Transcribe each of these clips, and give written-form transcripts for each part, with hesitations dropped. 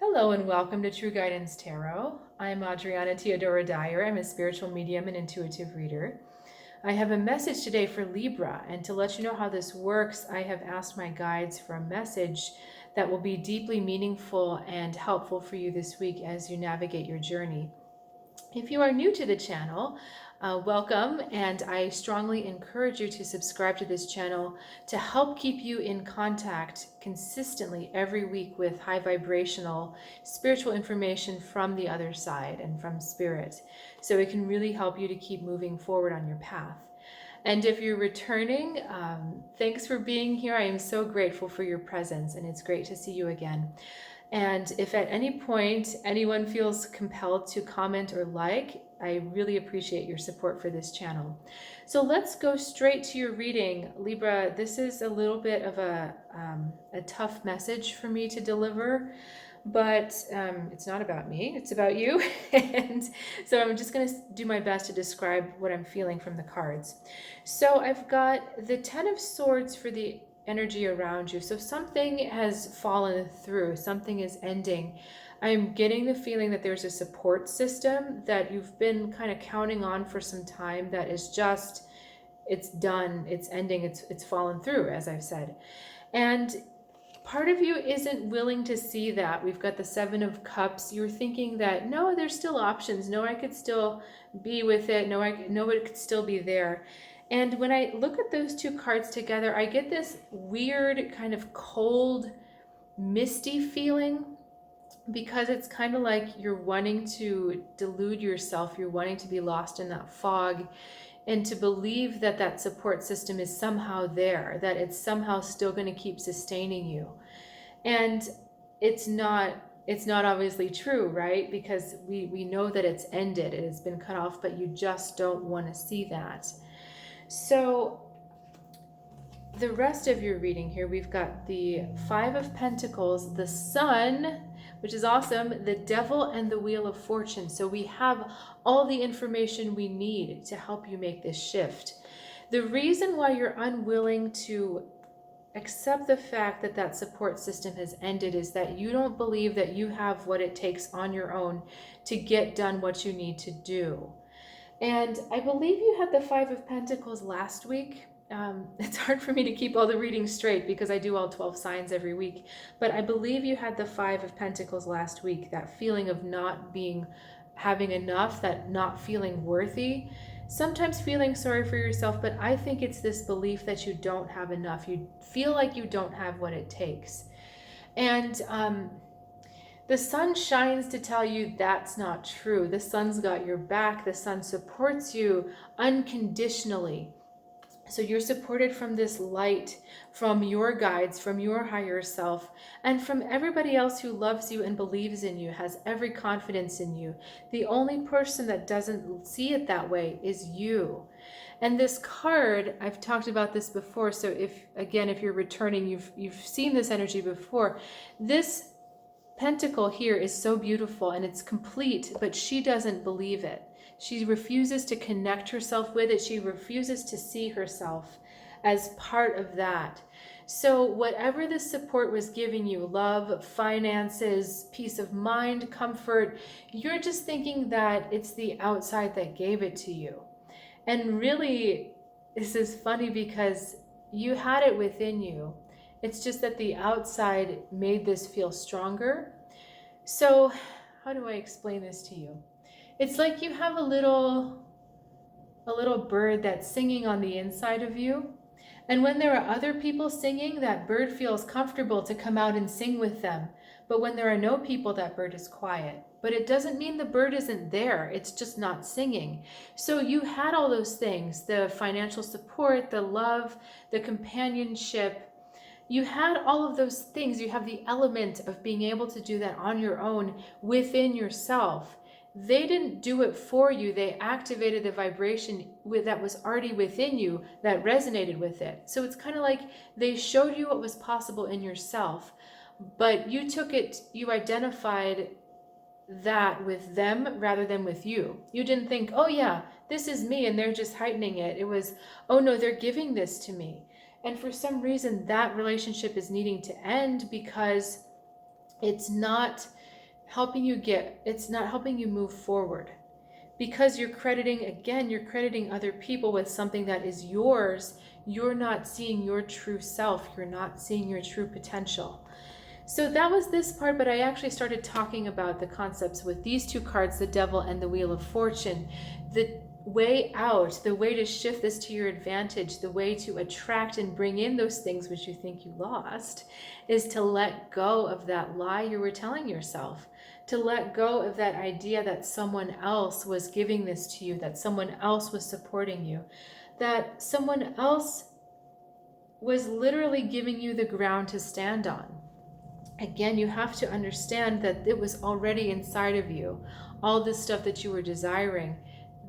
Hello and welcome to True Guidance Tarot. I'm Adriana Teodoro-Dier. I'm a spiritual medium and intuitive reader. I have a message today for Libra, and to let you know how this works, I have asked my guides for a message that will be deeply meaningful and helpful for you this week as you navigate your journey. If you are new to the channel, welcome, and I strongly encourage you to subscribe to this channel to help keep you in contact consistently every week with high vibrational spiritual information from the other side and from spirit. So it can really help you to keep moving forward on your path. And if you're returning, thanks for being here. I am so grateful for your presence, and it's great to see you again. And if at any point anyone feels compelled to comment or like, I really appreciate your support for this channel. So let's go straight to your reading. Libra, this is a little bit of a tough message for me to deliver, but it's not about me, it's about you. And so I'm just going to do my best to describe what I'm feeling from the cards. So I've got the Ten of Swords for the energy around you. So something has fallen through, something is ending. I'm getting the feeling that there's a support system that you've been kind of counting on for some time that is just, it's done, it's ending, it's fallen through, as I've said. And part of you isn't willing to see that. We've got the Seven of Cups. You're thinking that, no, there's still options. No, I could still be with it. No, it could still be there. And when I look at those two cards together, I get this weird kind of cold, misty feeling, because it's kind of like you're wanting to delude yourself. You're wanting to be lost in that fog and to believe that that support system is somehow there, that it's somehow still going to keep sustaining you. And it's not obviously true, right? Because we know that it's ended, it has been cut off, but you just don't want to see that. So the rest of your reading here, we've got the Five of Pentacles, the Sun, which is awesome, the Devil, and the Wheel of Fortune. So we have all the information we need to help you make this shift. The reason why you're unwilling to accept the fact that that support system has ended is that you don't believe that you have what it takes on your own to get done what you need to do. And I believe you had the Five of Pentacles last week. It's hard for me to keep all the readings straight because I do all 12 signs every week. But I believe you had the Five of Pentacles last week, that feeling of not having enough, that not feeling worthy, sometimes feeling sorry for yourself. But I think it's this belief that you don't have enough. You feel like you don't have what it takes. And the sun shines to tell you that's not true. The sun's got your back. The sun supports you unconditionally. So you're supported from this light, from your guides, from your higher self, and from everybody else who loves you and believes in you, has every confidence in you. The only person that doesn't see it that way is you. And this card, I've talked about this before, so if you're returning, you've seen this energy before. This pentacle here is so beautiful and it's complete, but she doesn't believe it. She refuses to connect herself with it. She refuses to see herself as part of that. So whatever this support was giving you, love, finances, peace of mind, comfort, you're just thinking that it's the outside that gave it to you. And really, this is funny because you had it within you. It's just that the outside made this feel stronger. So how do I explain this to you? It's like you have a little bird that's singing on the inside of you. And when there are other people singing, that bird feels comfortable to come out and sing with them. But when there are no people, that bird is quiet. But it doesn't mean the bird isn't there. It's just not singing. So you had all those things, the financial support, the love, the companionship. You had all of those things. You have the element of being able to do that on your own within yourself. They didn't do it for you. They activated the vibration that was already within you that resonated with it. So it's kind of like they showed you what was possible in yourself, but you took it, you identified that with them rather than with you. You didn't think, oh yeah, this is me and they're just heightening it. It was, oh no, they're giving this to me. And for some reason that relationship is needing to end because it's not it's not helping you move forward, because you're crediting other people with something that is yours. You're not seeing your true self. You're not seeing your true potential. So that was this part, but I actually started talking about the concepts with these two cards, the Devil and the Wheel of Fortune. The way out, the way to shift this to your advantage, the way to attract and bring in those things which you think you lost, is to let go of that lie you were telling yourself, to let go of that idea that someone else was giving this to you, that someone else was supporting you, that someone else was literally giving you the ground to stand on. Again, you have to understand that it was already inside of you, all this stuff that you were desiring.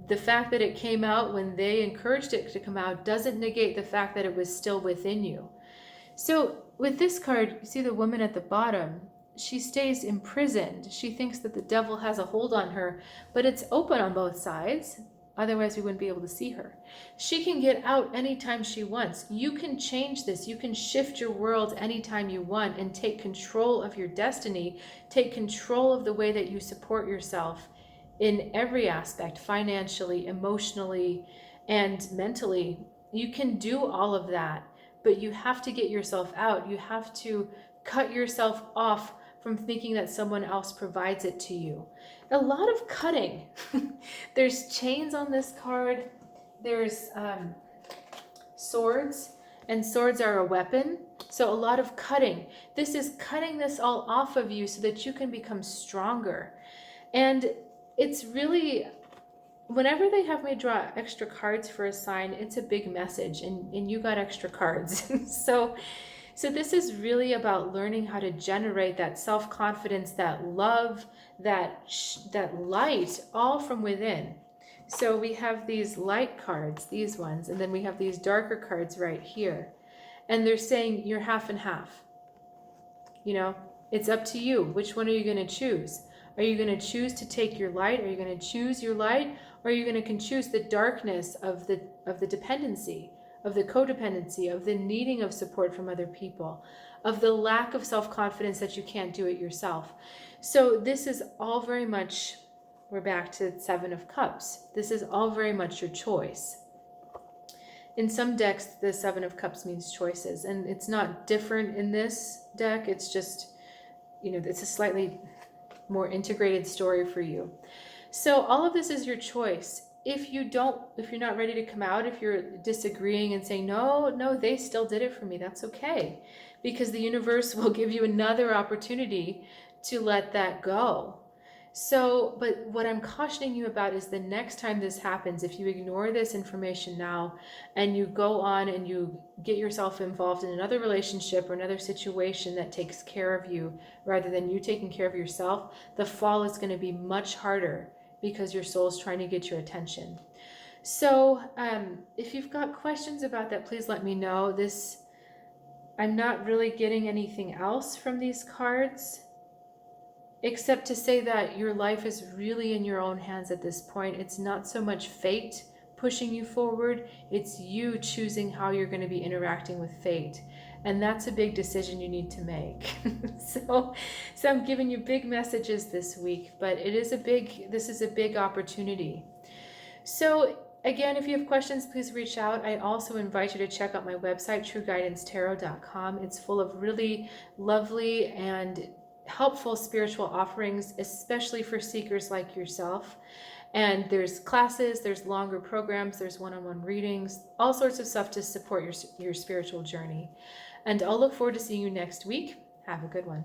The fact that it came out when they encouraged it to come out doesn't negate the fact that it was still within you. So with this card, you see the woman at the bottom, she stays imprisoned. She thinks that the devil has a hold on her, but it's open on both sides. Otherwise, we wouldn't be able to see her. She can get out anytime she wants. You can change this. You can shift your world anytime you want and take control of your destiny, take control of the way that you support yourself in every aspect, financially, emotionally, and mentally. You can do all of that, but you have to get yourself out. You have to cut yourself off from thinking that someone else provides it to you. A lot of cutting. There's chains on this card. There's swords, and swords are a weapon. So a lot of cutting. This is cutting this all off of you so that you can become stronger. And it's really, whenever they have me draw extra cards for a sign, it's a big message, and you got extra cards. So this is really about learning how to generate that self-confidence, that love, that light, all from within. So we have these light cards, these ones, and then we have these darker cards right here. And they're saying you're half and half. You know, it's up to you. Which one are you going to choose? Are you going to choose to take your light? Are you going to choose your light? Or are you going to choose the darkness of the dependency, of the codependency, of the needing of support from other people, of the lack of self-confidence that you can't do it yourself? So this is all very much, we're back to Seven of Cups. This is all very much your choice. In some decks, the Seven of Cups means choices, and it's not different in this deck. It's just, it's a slightly more integrated story for you. So all of this is your choice. If you're not ready to come out, if you're disagreeing and saying, no, they still did it for me, that's okay. Because the universe will give you another opportunity to let that go. So, but what I'm cautioning you about is the next time this happens, if you ignore this information now and you go on and you get yourself involved in another relationship or another situation that takes care of you rather than you taking care of yourself, the fall is going to be much harder because your soul's trying to get your attention. So if you've got questions about that, please let me know. I'm not really getting anything else from these cards, except to say that your life is really in your own hands at this point. It's not so much fate pushing you forward, it's you choosing how you're going to be interacting with fate. And that's a big decision you need to make. So I'm giving you big messages this week, but this is a big opportunity. So again, if you have questions, please reach out. I also invite you to check out my website, trueguidancetarot.com. It's full of really lovely and helpful spiritual offerings, especially for seekers like yourself. And there's classes, there's longer programs, there's one-on-one readings, all sorts of stuff to support your spiritual journey. And I'll look forward to seeing you next week. Have a good one.